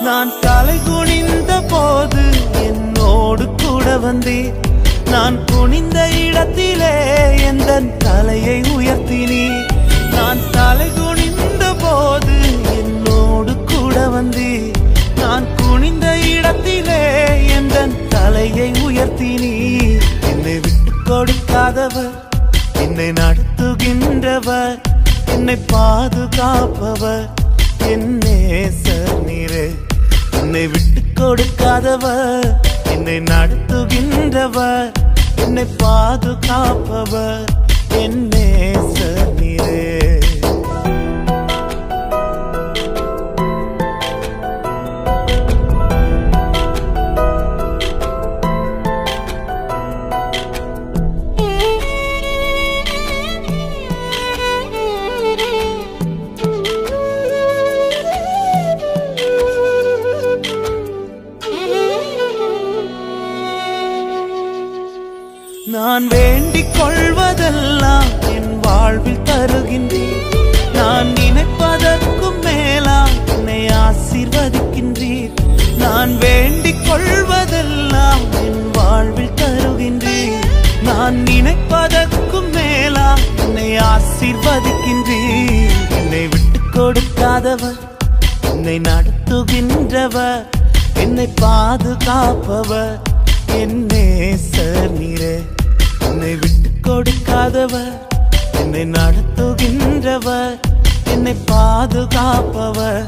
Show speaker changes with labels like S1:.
S1: நான் தலை குனிந்த போது என்னோடு கூட வந்தீர். நான் குனிந்த இடத்திலே எந்தன் தலையை உயர்த்தினீர். நான் தலை குனிந்த போது என்னோடு கூட வந்தீர். நான் குனிந்த இடத்திலே எந்தன் தலையை உயர்த்தினீர். என்னை விட்டு கொடுக்காதவர், என்னை நடத்துகின்றவர், என்னை பாதுகாப்பவர் என் நேசர் நீரே. என்னை விட்டு கொடுக்காதவர், என்னை நடத்துகின்றவர், என்னை பாதுகாப்பவர் என் நேசர் நீரே. நான் வேண்டிக் கொள்வதெல்லாம் என் வாழ்வில் தருகின்றீர். நான் நினைப்பதற்கும் மேலாம் என்னை ஆசீர்வதிக்கின்றீர். நான் வேண்டிக் கொள்வதெல்லாம் என் வாழ்வில் தருகின்றீர். நான் நினைப்பதற்கும் மேலாம் என்னை ஆசீர்வதிக்கின்றீர். என்னை விட்டு கொடுக்காதவர், என்னை நடத்துகின்றவர், என்னை பாதுகாப்பவர் என் நேசர் நீரே. என்னை விட்டு கொடுக்காதவர், என்னை நடத்துகின்றவர், என்னை பாதுகாப்பவர்